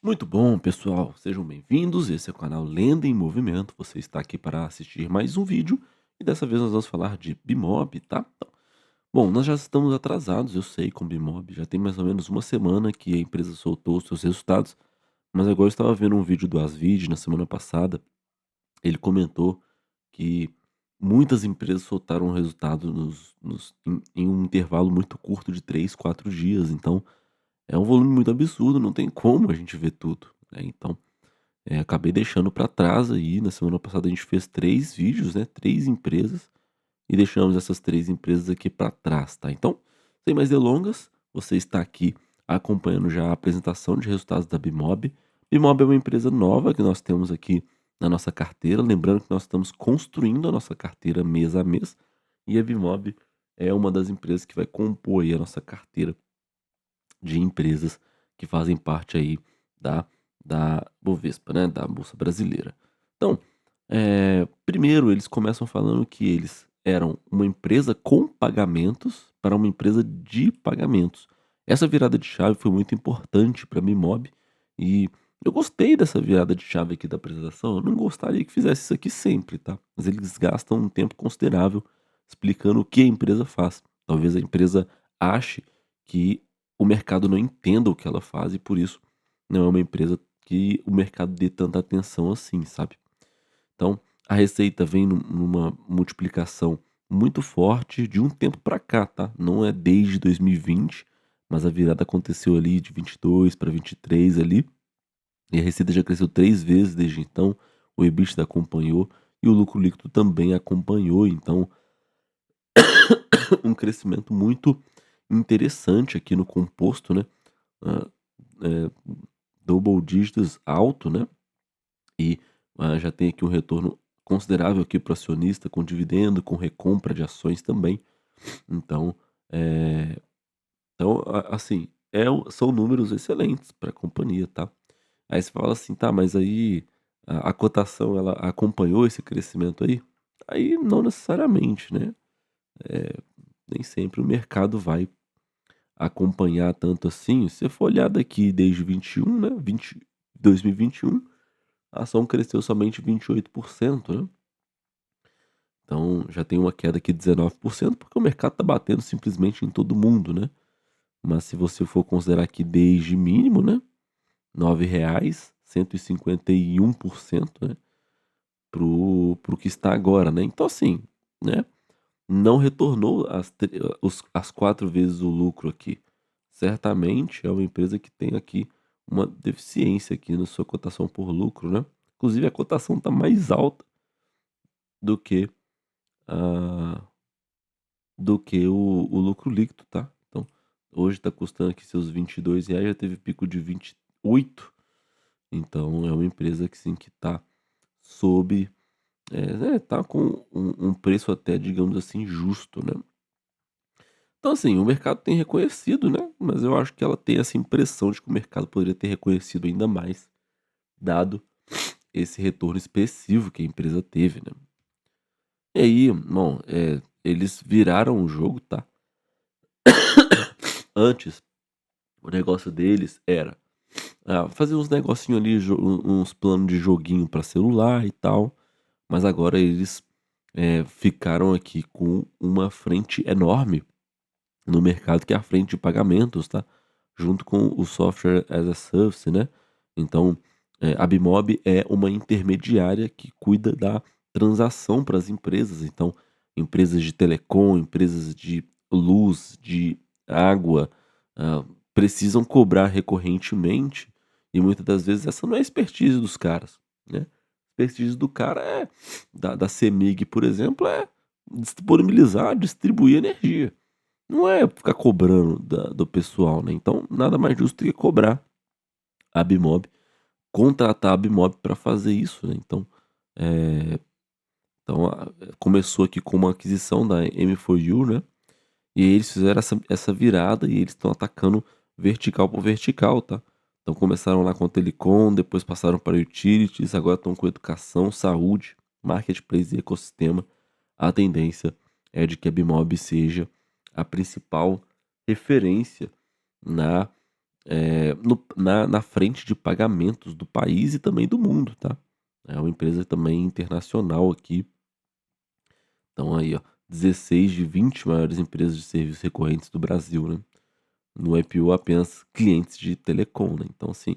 Muito bom, pessoal. Sejam bem-vindos. Esse é o canal Lenda em Movimento. Você está aqui para assistir mais um vídeo e dessa vez nós vamos falar de Bimob, tá? Bom, nós já estamos atrasados, eu sei, com Bimob. Já tem mais ou menos uma semana que a empresa soltou os seus resultados, mas agora eu estava vendo um vídeo do Asvid na semana passada. Ele comentou que muitas empresas soltaram o resultado em um intervalo muito curto de 3, 4 dias. Então, é um volume muito absurdo, não tem como a gente ver tudo, né? Então, acabei deixando para trás aí, na semana passada a gente fez 3 vídeos, né, 3 empresas, e deixamos essas 3 empresas aqui para trás, tá. Então, sem mais delongas, você está aqui acompanhando já a apresentação de resultados da Bimob. Bimob é uma empresa nova que nós temos aqui na nossa carteira, lembrando que nós estamos construindo a nossa carteira mês a mês, e a Bimob é uma das empresas que vai compor aí a nossa carteira de empresas que fazem parte aí da Bovespa, né, da Bolsa Brasileira. Então, primeiro eles começam falando que eles eram uma empresa com pagamentos para uma empresa de pagamentos. Essa virada de chave foi muito importante para a Bimob e eu gostei dessa virada de chave aqui da apresentação. Eu não gostaria que fizesse isso aqui sempre, tá? Mas eles gastam um tempo considerável explicando o que a empresa faz. Talvez a empresa ache que o mercado não entenda o que ela faz e por isso não é uma empresa que o mercado dê tanta atenção assim, sabe. Então, a receita vem numa multiplicação muito forte de um tempo para cá, tá, não é desde 2020, mas a virada aconteceu ali de 22 para 23 ali, e a receita já cresceu 3 vezes desde então, o EBITDA acompanhou e o lucro líquido também acompanhou, então um crescimento muito interessante aqui no composto, né. Hã, eh, Double dígitos alto, né, e, já tem aqui um retorno considerável aqui para o acionista com dividendo, com recompra de ações também. Então, eh, assim, são números excelentes para a companhia, tá. Aí você fala assim: "Tá, mas aí a cotação ela acompanhou esse crescimento aí?" Aí não necessariamente, né, eh, nem sempre o mercado vai acompanhar tanto assim. Se você for olhar daqui desde 21, né, 2021, a ação cresceu somente 28%, né. Então já tem uma queda aqui de 19%, porque o mercado está batendo simplesmente em todo mundo, né. Mas se você for considerar aqui desde mínimo, né, R$ 9,00, 151%, né, para o que está agora, né. Então assim, né, não retornou as 4 vezes o lucro aqui. Certamente é uma empresa que tem aqui uma deficiência aqui na sua cotação por lucro, né. Inclusive a cotação está mais alta do que a o lucro líquido, tá. Então, hoje está custando aqui seus R$ 22, já teve pico de 28. Então é uma empresa que sim, que está sob, tá com um preço até, digamos assim, justo, né. Então assim, o mercado tem reconhecido, né, mas eu acho que ela tem essa impressão de que o mercado poderia ter reconhecido ainda mais, dado esse retorno expressivo que a empresa teve, né. E aí, bom, eles viraram o jogo, tá. Antes, o negócio deles era, fazer uns negocinho ali, uns planos de joguinho para celular e tal, mas agora eles, ficaram aqui com uma frente enorme no mercado, que é a frente de pagamentos, tá, junto com o Software as a Service, né. Então, a Bimob é uma intermediária que cuida da transação para as empresas. Então, empresas de telecom, empresas de luz, de água, precisam cobrar recorrentemente e muitas das vezes essa não é a expertise dos caras, né. A expertise do cara é da CEMIG, por exemplo, é disponibilizar, distribuir energia. Não é ficar cobrando do pessoal, né, então nada mais justo do que cobrar a Bimob, contratar a Bimob para fazer isso, né, então, eh, começou aqui com uma aquisição da M4U, né, e aí eles fizeram essa virada e eles estão atacando vertical por vertical, tá. Então começaram lá com telecom, depois passaram para utilities, agora estão com educação, saúde, marketplace e ecossistema. A tendência é de que a Bimob seja a principal referência na na frente de pagamentos do país e também do mundo, tá. É uma empresa também internacional aqui. Então aí, ó, 16 de 20 maiores empresas de serviços recorrentes do Brasil, né. No IPO apenas clientes de telecom, né. Então assim,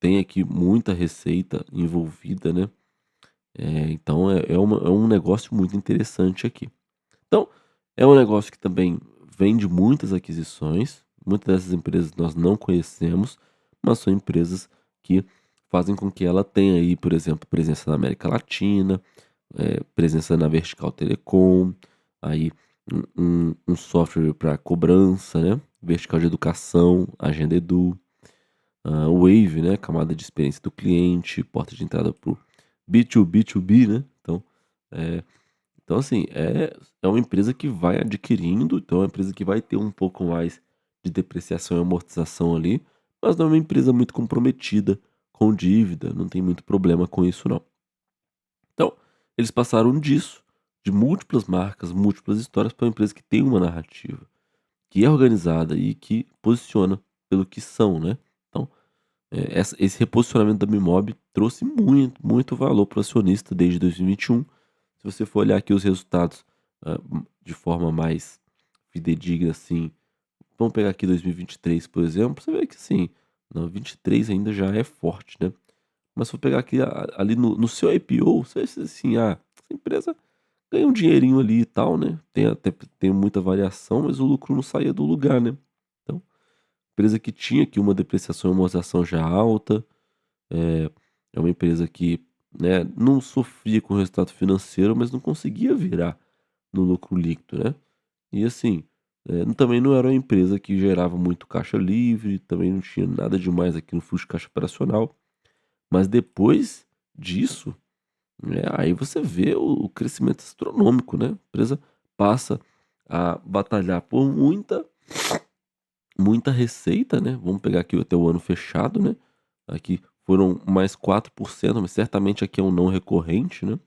tem aqui muita receita envolvida, né. Então é um negócio muito interessante aqui. Então, é um negócio que também vem de muitas aquisições, muitas dessas empresas nós não conhecemos, mas são empresas que fazem com que ela tenha aí, por exemplo, presença na América Latina, presença na vertical telecom, aí um software para cobrança, né, vertical de educação, Agenda Edu, Wave, né, camada de experiência do cliente, porta de entrada para o B2B2B, né, eh então assim, é uma empresa que vai adquirindo, então é uma empresa que vai ter um pouco mais de depreciação e amortização ali, mas não é uma empresa muito comprometida com dívida, não tem muito problema com isso não. Então, eles passaram disso, de múltiplas marcas, múltiplas histórias, para uma empresa que tem uma narrativa, que é organizada e que posiciona pelo que são, né. Então, esse reposicionamento da Bimob trouxe muito, muito valor para o acionista desde 2021. Se você for olhar aqui os resultados, de forma mais fidedigna, assim, vamos pegar aqui 2023, por exemplo, você vê que assim, não, 23 ainda já é forte, né. Mas se for pegar aqui ali no seu IPO, você vê assim, essa empresa ganha um dinheirinho ali e tal, né, tem muita variação, mas o lucro não saía do lugar, né. Então, empresa que tinha aqui uma depreciação e amortização já alta, é é uma empresa que, né, não sofria com o resultado financeiro, mas não conseguia virar no lucro líquido, né. E assim, também não era uma empresa que gerava muito caixa livre, também não tinha nada demais aqui no fluxo de caixa operacional. Mas depois disso, aí você vê o crescimento astronômico, né. A empresa passa a batalhar por muita receita, né, vamos pegar aqui até o ano fechado, né, aqui foram mais 4%, mas certamente aqui é um não recorrente, né.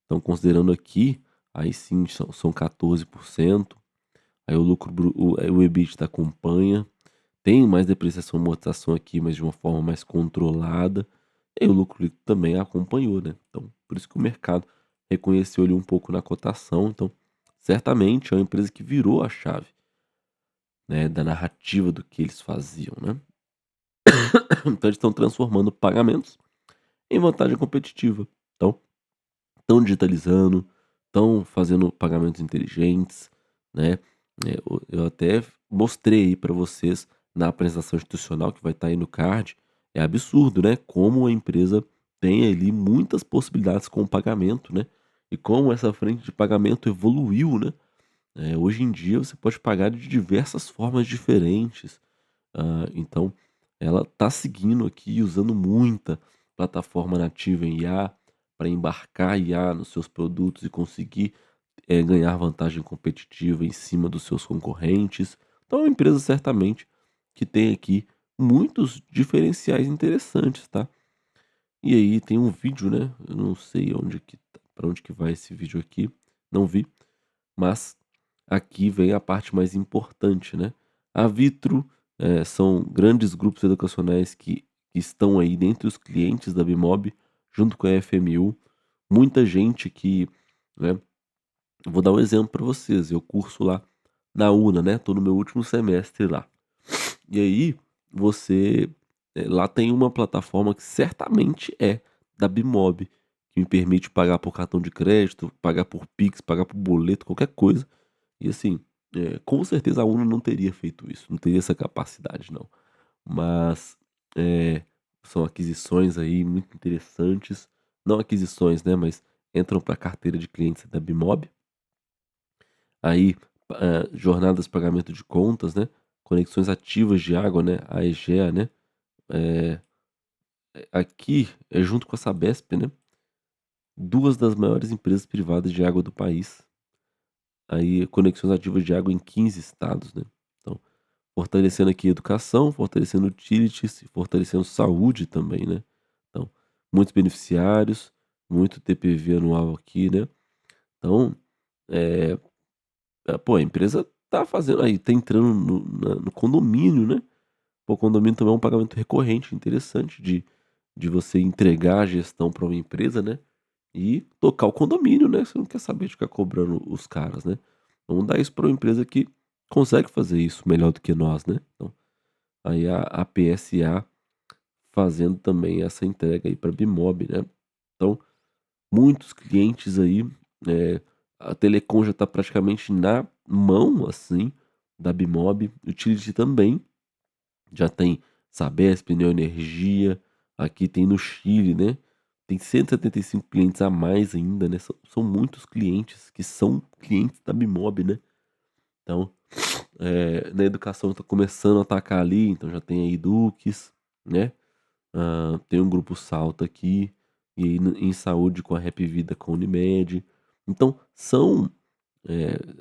Então considerando aqui, aí sim são 14%, aí o lucro o EBITDA acompanha, tem mais depreciação e amortização aqui, mas de uma forma mais controlada, e aí o lucro líquido também acompanhou, né. Então por isso que o mercado reconheceu ali um pouco na cotação, então certamente é uma empresa que virou a chave, né, da narrativa do que eles faziam, né. Então eles estão transformando pagamentos em vantagem competitiva. Então, estão digitalizando, estão fazendo pagamentos inteligentes, né. Eu até mostrei aí para vocês na apresentação institucional que vai estar aí no card, é absurdo, né, como a empresa tem ali muitas possibilidades com o pagamento, né, e como essa frente de pagamento evoluiu, né. Hoje em dia você pode pagar de diversas formas diferentes. Então ela está seguindo aqui usando muita plataforma nativa em IA para embarcar IA nos seus produtos e conseguir, ganhar vantagem competitiva em cima dos seus concorrentes. Então é uma empresa certamente que tem aqui muitos diferenciais interessantes, tá. E aí tem um vídeo, né, eu não sei onde que pra onde que vai esse vídeo aqui, não vi, mas aqui vem a parte mais importante, né. A Vitro, são grandes grupos educacionais que estão aí dentre os clientes da Bimob, junto com a FMU. Muita gente que, né, vou dar um exemplo para vocês, eu curso lá na UNA, né, tô no meu último semestre lá. E aí, você lá tem uma plataforma que certamente é da Bimob, que me permite pagar por cartão de crédito, pagar por Pix, pagar por boleto, qualquer coisa. E assim, com certeza a UNO não teria feito isso, não teria essa capacidade não. Mas, eh, são aquisições aí muito interessantes, não aquisições, né, mas entram para a carteira de clientes da Bimob. Aí, jornadas de pagamento de contas, né, conexões ativas de água, né, a EGEA, né, eh, aqui é junto com a Sabesp, né, 2 das maiores empresas privadas de água do país. Aí conexões ativas de água em 15 estados, né. Então, fortalecendo aqui a educação, fortalecendo utilities, fortalecendo saúde também, né. Então, muitos beneficiários, muito TPV anual aqui, né. Então, eh, pô, a empresa tá fazendo aí, tá entrando no condomínio, né. Pô, o condomínio também é um pagamento recorrente interessante de você entregar a gestão para uma empresa, né, e tocar o condomínio, né, você não quer saber de ficar cobrando os caras, né. Vamos dar isso para uma empresa que consegue fazer isso melhor do que nós, né. Então, aí a PSA fazendo também essa entrega aí para Bimob, né. Então, muitos clientes aí, a Telecom já está praticamente na mão, assim, da Bimob, Utility também, já tem Sabesp, Neoenergia, aqui tem no Chile, né, tem 175 clientes a mais ainda, né, são muitos clientes que são clientes da Bimob, né. Então, na educação está começando a atacar ali, então já tem aí Dux, né, tem um grupo Salto aqui, e aí em saúde com a Hapvida com a Unimed. Então são,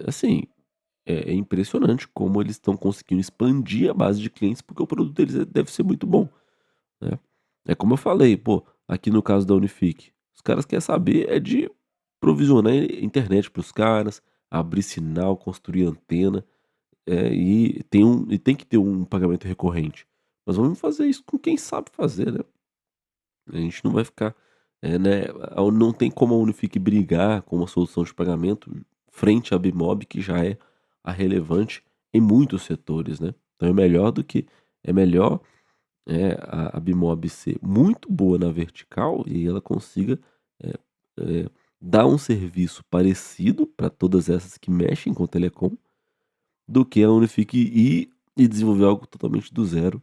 assim, é impressionante como eles estão conseguindo expandir a base de clientes, porque o produto deles deve ser muito bom, né. É como eu falei, pô, aqui no caso da Unifique, os caras quer saber é de provisionar internet para os caras, abrir sinal, construir antena, e tem que ter um pagamento recorrente. Mas vamos fazer isso com quem sabe fazer, né. A gente não vai ficar, né, não tem como a Unifique brigar com uma solução de pagamento frente à Bimob, que já é a relevante em muitos setores, né. Então é melhor, a Bimob ser muito boa na vertical e ela consiga, eh dar um serviço parecido para todas essas que mexem com telecom, do que a Unifique ir e desenvolver algo totalmente do zero,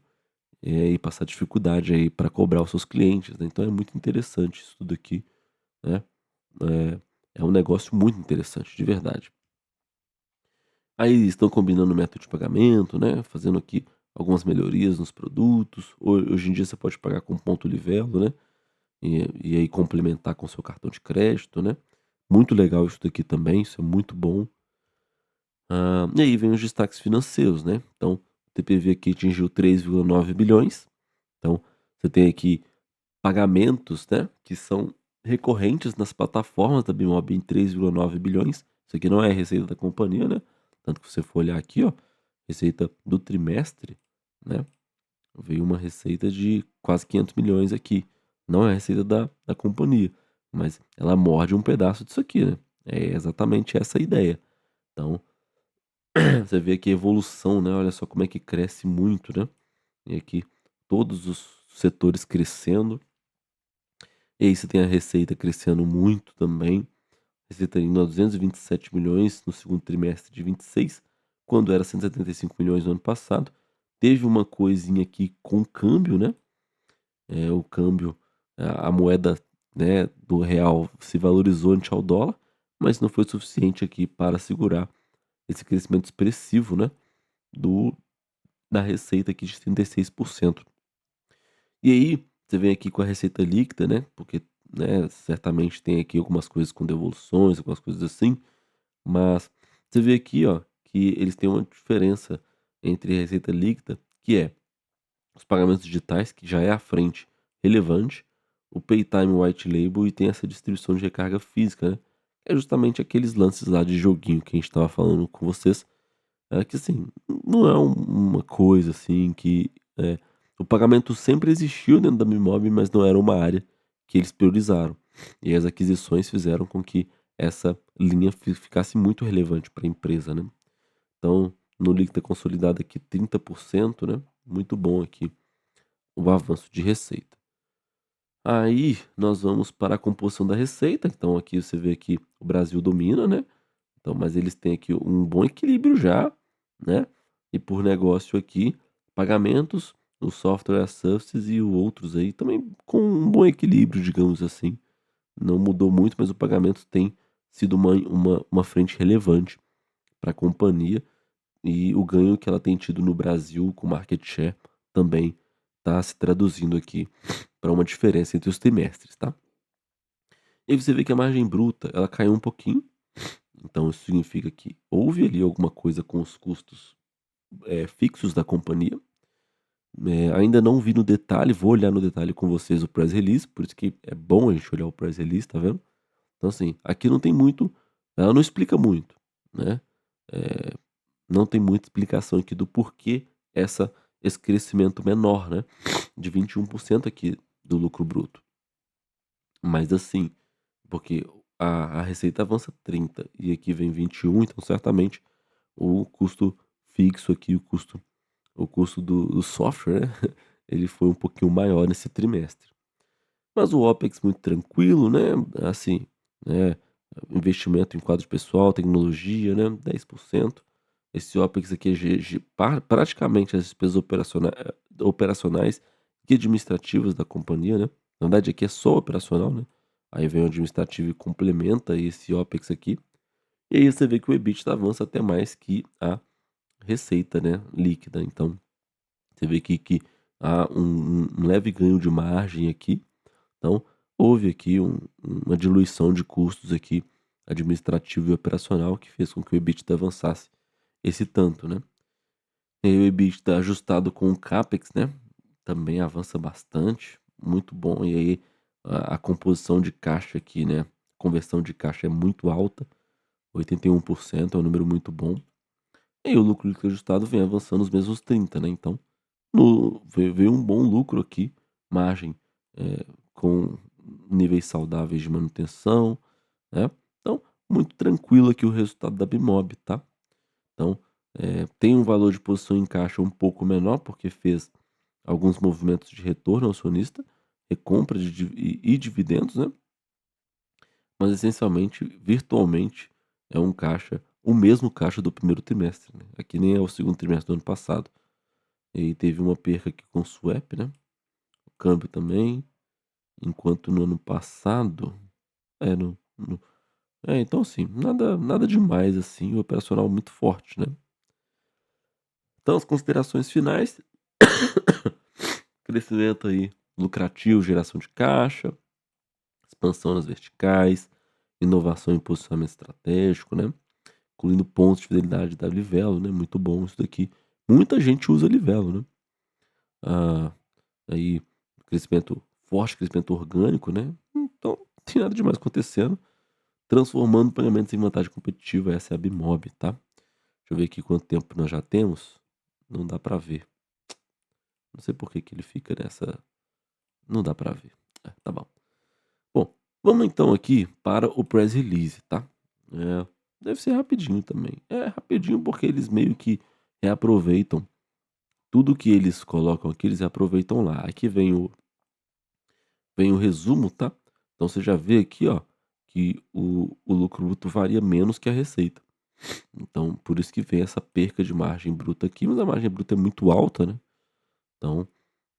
e passar dificuldade aí para cobrar os seus clientes, né. Então é muito interessante isso tudo aqui, né. É é um negócio muito interessante, de verdade. Aí estão combinando o método de pagamento, né, fazendo aqui algumas melhorias nos produtos. Hoje em dia você pode pagar com ponto livelo, né, e aí complementar com seu cartão de crédito, né. Muito legal isso daqui também, isso é muito bom. E aí vem os destaques financeiros, né. Então, o TPV aqui atingiu 3,9 bilhões. Então, você tem aqui pagamentos, né, que são recorrentes nas plataformas da Bemob em 3,9 bilhões. Isso aqui não é receita da companhia, né, tanto que se você for olhar aqui, ó, receita do trimestre, né, veio uma receita de quase 500 milhões aqui. Não é a receita da companhia, mas ela morde um pedaço disso aqui, né. É exatamente essa a ideia. Então, você vê aqui a evolução, né, olha só como é que cresce muito, né, e aqui todos os setores crescendo. E aí você tem a receita crescendo muito também, receita indo a 227 milhões no segundo trimestre de 26, quando era 175 milhões no ano passado. Teve uma coisinha aqui com o câmbio, né, o câmbio, a moeda, né, do real se valorizou ante ao dólar, mas não foi suficiente aqui para segurar esse crescimento expressivo, né, do da receita aqui de 36%. E aí, você vem aqui com a receita líquida, né, porque, né, certamente tem aqui algumas coisas com devoluções, algumas coisas assim, mas você vê aqui, ó, que eles têm uma diferença entre a receita líquida, que é os pagamentos digitais, que já é a frente relevante, o Paytime White Label e tem essa distribuição de recarga física, né, que é justamente aqueles lances lá de joguinho que a gente estava falando com vocês, que assim, não é uma coisa assim que, o pagamento sempre existiu dentro da Bimob, mas não era uma área que eles priorizaram. E as aquisições fizeram com que essa linha ficasse muito relevante para a empresa, né. Então, no líquido consolidado aqui 30%, né, muito bom aqui o avanço de receita. Aí nós vamos para a composição da receita, então aqui você vê que o Brasil domina, né, então mas eles têm aqui um bom equilíbrio já, né, e por negócio aqui, pagamentos, o software as services e o outros aí também com um bom equilíbrio, digamos assim. Não mudou muito, mas o pagamento tem sido uma frente relevante para a companhia, e o ganho que ela tem tido no Brasil com market share também está se traduzindo aqui para uma diferença entre os trimestres, tá. E aí você vê que a margem bruta, ela caiu um pouquinho, então isso significa que houve ali alguma coisa com os custos, fixos da companhia. Ainda não vi no detalhe, vou olhar no detalhe com vocês o press release, por isso que é bom a gente olhar o press release, tá vendo. Então assim, aqui não tem muito, ela não explica muito, né, eh, não tem muita explicação aqui do porquê esse crescimento menor, né, de 21% aqui do lucro bruto. Mas assim, porque a receita avança 30 e aqui vem 21, então certamente o custo fixo aqui, o custo do software, né, ele foi um pouquinho maior nesse trimestre. Mas o OPEX muito tranquilo, né, assim, né, investimento em quadro pessoal, tecnologia, né, 10%. Esse OPEX aqui é praticamente as despesas operacionais e administrativas da companhia, né. Na verdade aqui é só operacional, né, aí vem o administrativo e complementa esse OPEX aqui, e aí você vê que o EBITDA avança até mais que a receita, né, líquida. Então, você vê que há um leve ganho de margem aqui, então, houve aqui uma diluição de custos aqui, administrativo e operacional, que fez com que o EBITDA avançasse esse tanto, né. E aí o EBITDA ajustado com o Capex, né, também avança bastante, muito bom. E aí a composição de caixa aqui, né, conversão de caixa é muito alta, 81% é um número muito bom. E aí o lucro líquido ajustado vem avançando os mesmos 30, né, então no veio um bom lucro aqui, margem, com níveis saudáveis de manutenção, né. Então, muito tranquilo aqui o resultado da Bimob, tá. Então, tem um valor de posição em caixa um pouco menor, porque fez alguns movimentos de retorno ao acionista, recompra de dividendos, né, mas essencialmente, virtualmente, é um caixa o mesmo caixa do primeiro trimestre, né. Aqui nem é o segundo trimestre do ano passado. E teve uma perca aqui com o swap, né, o câmbio também, enquanto no ano passado no então assim, nada demais assim, o operacional muito forte, né. Então as considerações finais, crescimento aí lucrativo, geração de caixa, expansão nas verticais, inovação em posicionamento estratégico, né, incluindo pontos de fidelidade da Livelo, né, muito bom isso daqui. Muita gente usa Livelo, né. Ah, aí crescimento forte, crescimento orgânico, né, então não tem nada demais acontecendo, transformando pagamentos em vantagem competitiva, essa é a Bimob, tá. Deixa eu ver aqui quanto tempo nós já temos, não dá pra ver, não sei por que que ele fica nessa, não dá pra ver. É, tá bom. Bom, vamos então aqui para o press release, tá. Deve ser rapidinho também. É rapidinho porque eles meio que reaproveitam tudo que eles colocam aqui, eles reaproveitam lá. Aqui vem o resumo, tá. Então você já vê aqui, ó, que o lucro bruto varia menos que a receita. Então por isso que vem essa perca de margem bruta aqui, mas a margem bruta é muito alta, né. Então,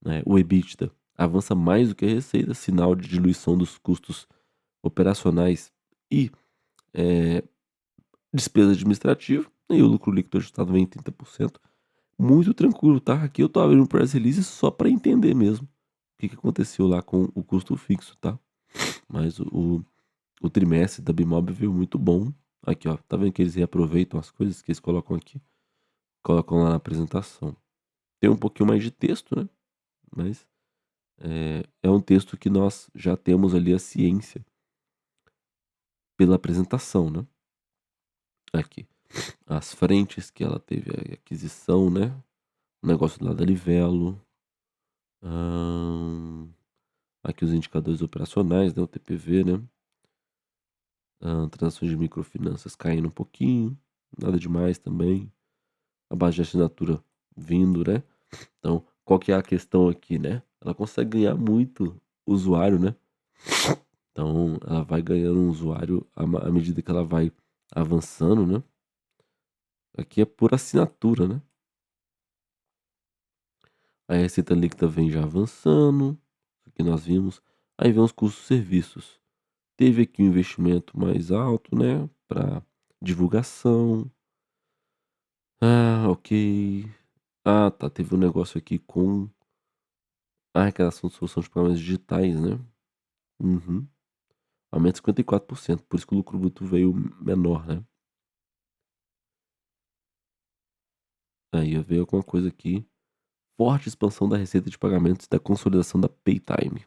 né, o EBITDA avança mais do que a receita, sinal de diluição dos custos operacionais e, eh, despesa administrativa, e o lucro líquido ajustado vem em 30%. Muito tranquilo, tá. Aqui eu tô abrindo o press release só para entender mesmo o que que aconteceu lá com o custo fixo, tá. Mas o trimestre da Bimob veio muito bom. Aqui, ó, tá vendo que eles reaproveitam as coisas que eles colocam aqui, colocam lá na apresentação. Tem um pouquinho mais de texto, né, mas, é um texto que nós já temos ali a ciência pela apresentação, né. Aqui, as frentes que ela teve a aquisição, né, o negócio lá da Livelo, hã, aqui os indicadores operacionais, né, o TPV, né, transações de microfinanças caindo um pouquinho, nada demais também, a base de assinatura vindo, né. Então, qual que é a questão aqui, né, ela consegue ganhar muito usuário, né. Então ela vai ganhando um usuário à medida que ela vai avançando, né. Aqui é por assinatura, né. A receita líquida vem já avançando, aqui nós vimos. Aí vem os custos de serviços. Teve aqui um investimento mais alto, né, para divulgação. Ah, ok. Ah, tá, teve um negócio aqui com a arrecadação de solução de programas digitais, né. Uhum. Aumenta 54%, por isso que o lucro bruto veio menor, né. Aí veio alguma coisa aqui, forte expansão da receita de pagamentos e da consolidação da Paytime.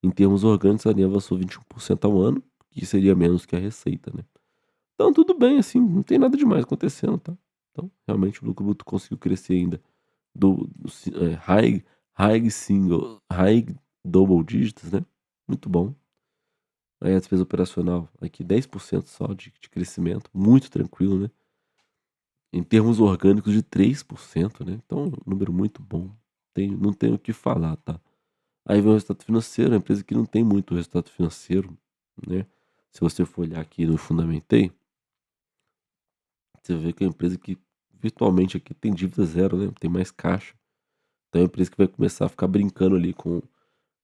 Em termos orgânicos, a linha avançou 21% ao ano, que seria menos que a receita, né. Então tudo bem, assim, não tem nada demais acontecendo, tá. Então, realmente o lucro bruto conseguiu crescer ainda high double digits, né, muito bom. Aí a despesa operacional aqui 10% só de crescimento, muito tranquilo, né. Em termos orgânicos de 3%, né, então um número muito bom, não tenho o que falar, tá. Aí vem o resultado financeiro, a empresa que não tem muito resultado financeiro, né, se você for olhar aqui no Fundamentei, você vê que é uma empresa que virtualmente aqui tem dívida zero, né, tem mais caixa. Então é uma empresa que vai começar a ficar brincando ali com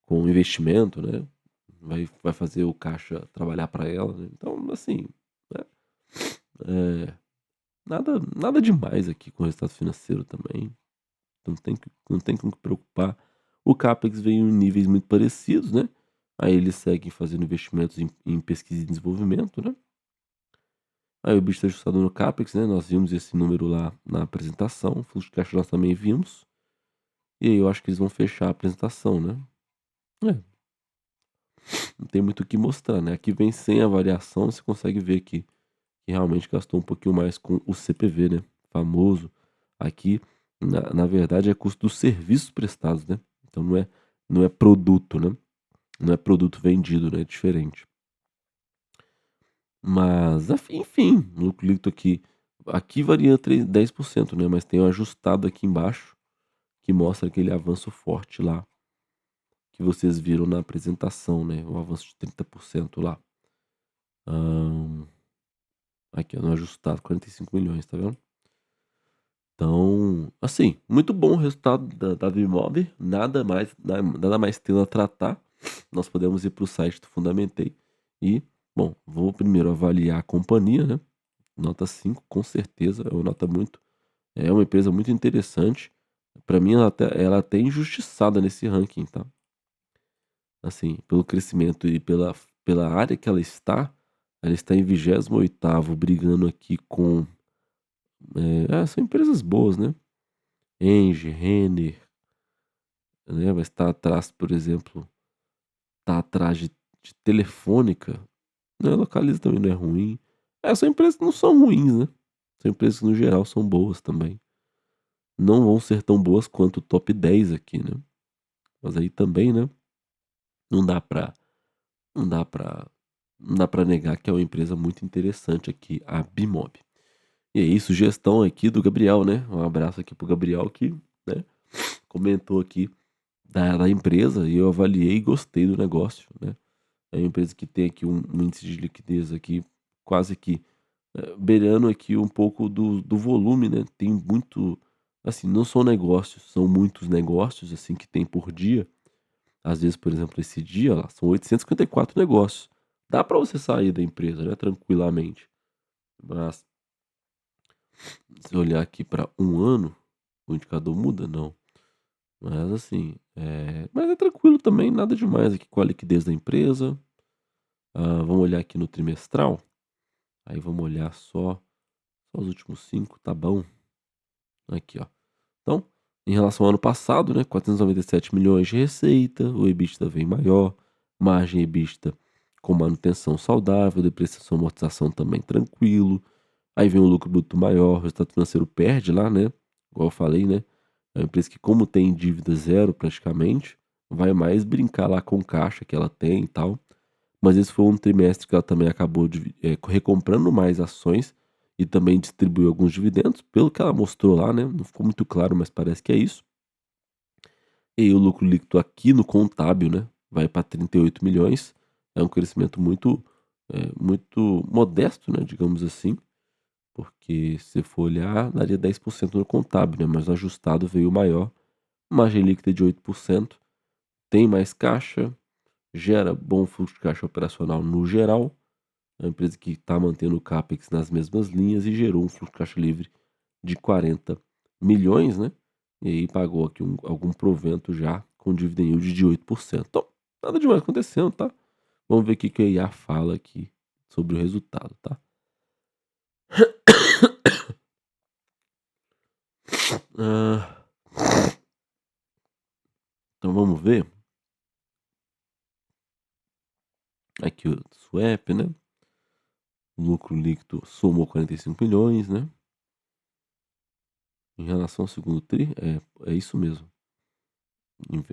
o investimento, né, vai fazer o caixa trabalhar para ela, né. Então assim, né, nada demais aqui com o resultado financeiro também, não tem com o que preocupar. O Capex veio em níveis muito parecidos, né, aí eles seguem fazendo investimentos em pesquisa e desenvolvimento, né. Aí o EBITDA ajustado no Capex, né, nós vimos esse número lá na apresentação, fluxo de caixa nós também vimos, e aí eu acho que eles vão fechar a apresentação, né. É, não tem muito o que mostrar, né, aqui vem sem a variação, você consegue ver que realmente gastou um pouquinho mais com o CPV, né, famoso. Aqui, na verdade, é custo dos serviços prestados, né, então não é produto, né, não é produto vendido, né, é diferente. Mas enfim, o lucro líquido aqui varia 10%, né, mas tem um ajustado aqui embaixo, que mostra aquele avanço forte lá, que vocês viram na apresentação, né, o avanço de 30% lá. Hã, aqui ó, no ajustado 45 milhões, tá vendo? Então, assim, muito bom o resultado da Bimove, nada mais tendo a tratar, nós podemos ir para o site do Fundamentei e, bom, vou primeiro avaliar a companhia, né, nota 5 com certeza, é uma empresa muito interessante, para mim ela até é injustiçada nesse ranking, tá. Assim, pelo crescimento e pela área que ela está em 28º brigando aqui com, são empresas boas, né, Engie, Renner, né, mas tá atrás, por exemplo, tá atrás de Telefônica, né, Localiza também não é ruim. São empresas que não são ruins, né, são empresas que no geral são boas também. Não vão ser tão boas quanto o top 10 aqui, né, mas aí também, né, não dá pra não dá pra não dá pra negar que é uma empresa muito interessante aqui, a Bimove. E é isso, sugestão aqui do Gabriel, né, um abraço aqui para o Gabriel que, né, comentou aqui da empresa e eu avaliei e gostei do negócio, né. É uma empresa que tem aqui um índice de liquidez aqui quase que, beirando aqui um pouco do volume, né, tem muito assim, não são negócios, são muitos negócios, assim, que tem por dia. Às vezes, por exemplo, esse dia lá, são 854 negócios. Dá para você sair da empresa, né, tranquilamente. Mas se olhar aqui para um ano, o indicador muda? Não. Mas assim, mas é tranquilo também, nada demais aqui com a liquidez da empresa. Vamos olhar aqui no trimestral? Aí vamos olhar só os últimos 5, tá bom. Aqui, ó. Então, em relação ao ano passado, né, 497 milhões de receita, o EBITDA vem maior, margem EBITDA com manutenção saudável, depreciação e amortização também tranquilo. Aí vem o lucro bruto maior, o resultado financeiro perde lá, né, igual eu falei, né, é uma empresa que como tem dívida zero praticamente, vai mais brincar lá com o caixa que ela tem e tal. Mas esse foi um trimestre que ela também acabou recomprando mais ações e também distribuiu alguns dividendos, pelo que ela mostrou lá, né, não ficou muito claro, mas parece que é isso. E aí o lucro líquido aqui no contábil, né, vai para 38 milhões, é um crescimento muito modesto, né, digamos assim, porque se for olhar daria 10% no contábil, né, mas no ajustado veio maior, margem líquida de 8%, tem mais caixa, gera bom fluxo de caixa operacional no geral. É uma empresa que está mantendo o Capex nas mesmas linhas e gerou um fluxo de caixa livre de 40 milhões, né, e aí pagou aqui algum provento já com dividend yield de 8%. Então, nada demais acontecendo, tá. Vamos ver o que que a IA fala aqui sobre o resultado, tá. Hã, então vamos ver aqui o swap, né, o lucro líquido somou 45 milhões, né, Em relação ao segundo tri, é isso mesmo.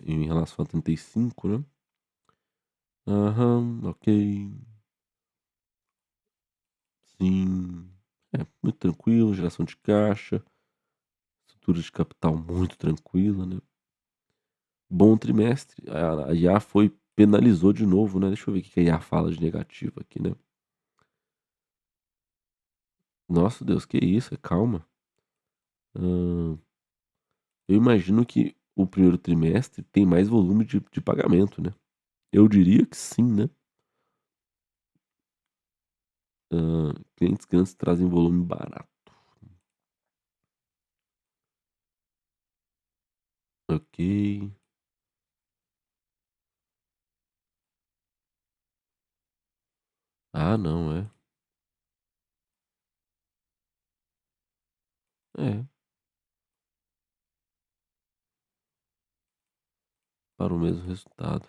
Em relação a 35, né? Aham, ok. Sim. É, muito tranquilo, geração de caixa, estrutura de capital muito tranquila, né? Bom trimestre. A IA penalizou de novo, né? Deixa eu ver o que a IA fala de negativo aqui, né? Nossa Deus, que isso? Calma. Hã, eu imagino que o primeiro trimestre tem mais volume de pagamento, né? Eu diria que sim, né? Clientes grandes trazem volume barato. Ok. Ah, não, é. É, para o mesmo resultado,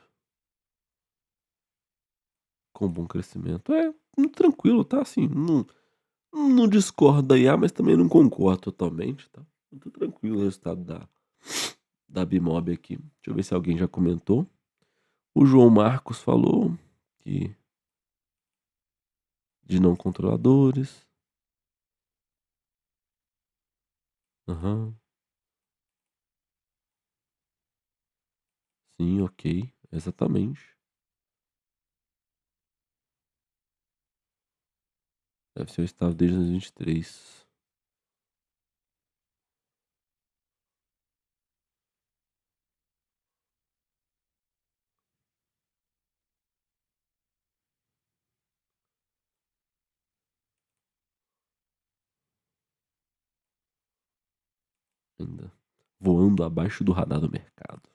com bom crescimento. É, muito tranquilo, tá? Assim, não discordo da IA, mas também não concordo totalmente, tá? Muito tranquilo o resultado da Bimob aqui. Deixa eu ver se alguém já comentou. O João Marcos falou que de não controladores. Aham. Sim, ok. Exatamente. Deve ser o estado desde 2023. Ainda. Voando abaixo do radar do mercado.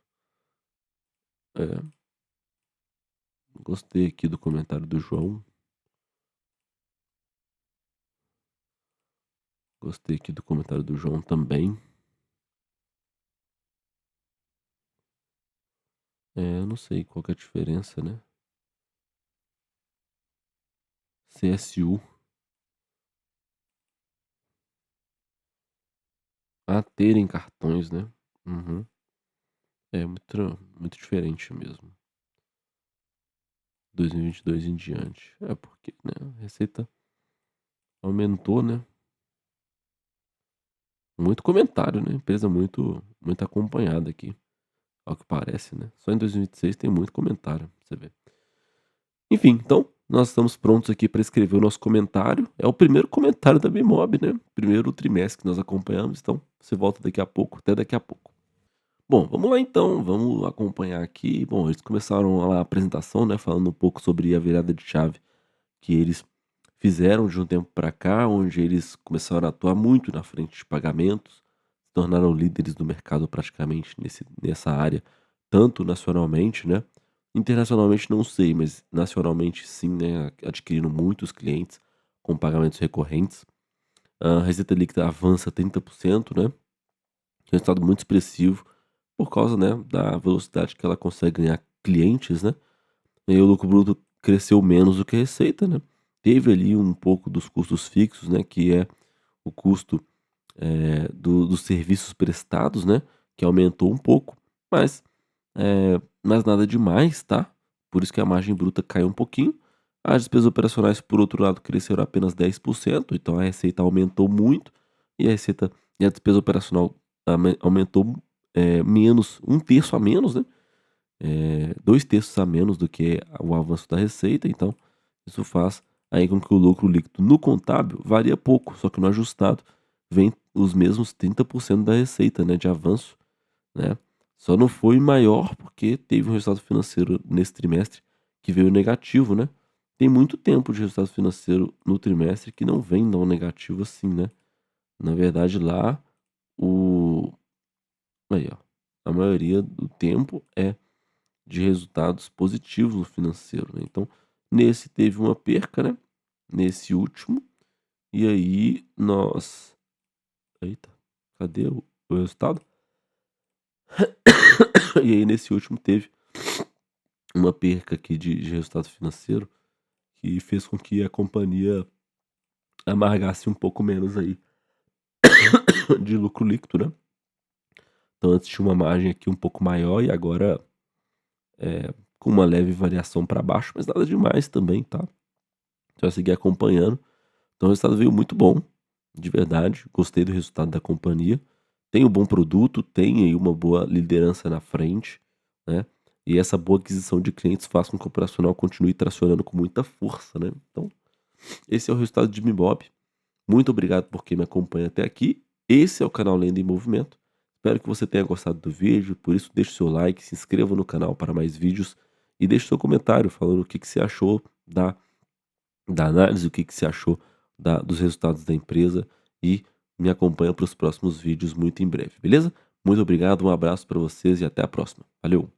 É, gostei aqui do comentário do João. Gostei aqui do comentário do João também. Eu não sei qual que é a diferença, né? CSU. A terem cartões, né? Uhum. É muito diferente mesmo. 2022 em diante. É porque, né, a receita aumentou, né? Muito comentário, né? Empresa muito acompanhada aqui, ao que parece, né? Só em 2026 tem muito comentário, pra você ver. Enfim, então, nós estamos prontos aqui para escrever o nosso comentário. É o primeiro comentário da Bimob, né? Primeiro trimestre que nós acompanhamos, então você volta daqui a pouco, até daqui a pouco. Bom, vamos lá então, vamos acompanhar aqui. Bom, eles começaram lá a apresentação, né, falando um pouco sobre a virada de chave que eles fizeram de um tempo para cá, onde eles começaram a atuar muito na frente de pagamentos, se tornaram líderes do mercado praticamente nessa área, tanto nacionalmente, né? Internacionalmente não sei, mas nacionalmente sim, né? Adquirindo muitos clientes com pagamentos recorrentes. A receita líquida avança 30%, né? Resultado muito expressivo por causa, né, da velocidade que ela consegue ganhar clientes, né? E aí o lucro bruto cresceu menos do que a receita, né? Teve ali um pouco dos custos fixos, né, que é o custo, dos serviços prestados, né, que aumentou um pouco, mas, mas nada demais, tá? Por isso que a margem bruta caiu um pouquinho. As despesas operacionais, por outro lado, cresceram apenas 10%, então a receita aumentou muito e a despesa operacional aumentou, menos, um terço a menos, né? 2 terços a menos do que o avanço da receita, então isso faz aí com que o lucro líquido no contábil varia pouco, só que no ajustado vem os mesmos 30% da receita, né, de avanço, né. Só não foi maior porque teve um resultado financeiro nesse trimestre que veio negativo, né. Tem muito tempo de resultado financeiro no trimestre que não vem tão negativo assim, né. Na verdade lá o aí ó, a maioria do tempo é de resultados positivos no financeiro, né. Então, nesse teve uma perca, né, nesse último, e aí nós eita, cadê o resultado? E aí nesse último teve uma perca aqui de resultado financeiro, que fez com que a companhia amargasse um pouco menos aí de lucro líquido, né. Então antes tinha uma margem aqui um pouco maior e agora, com uma leve variação para baixo, mas nada demais também, tá. Você vai seguir acompanhando. Então o resultado veio muito bom, de verdade, gostei do resultado da companhia. Tem um bom produto, tem aí uma boa liderança na frente, né, e essa boa aquisição de clientes faz com que o operacional continue tracionando com muita força, né. Então, esse é o resultado de Bimbo. Muito obrigado por quem me acompanha até aqui. Esse é o canal Lenda em Movimento. Espero que você tenha gostado do vídeo, por isso deixe seu like, se inscreva no canal para mais vídeos e deixe seu comentário falando o que que você achou da análise, o que que você achou dos resultados da empresa e me acompanha para os próximos vídeos muito em breve, beleza? Muito obrigado, um abraço para vocês e até a próxima. Valeu!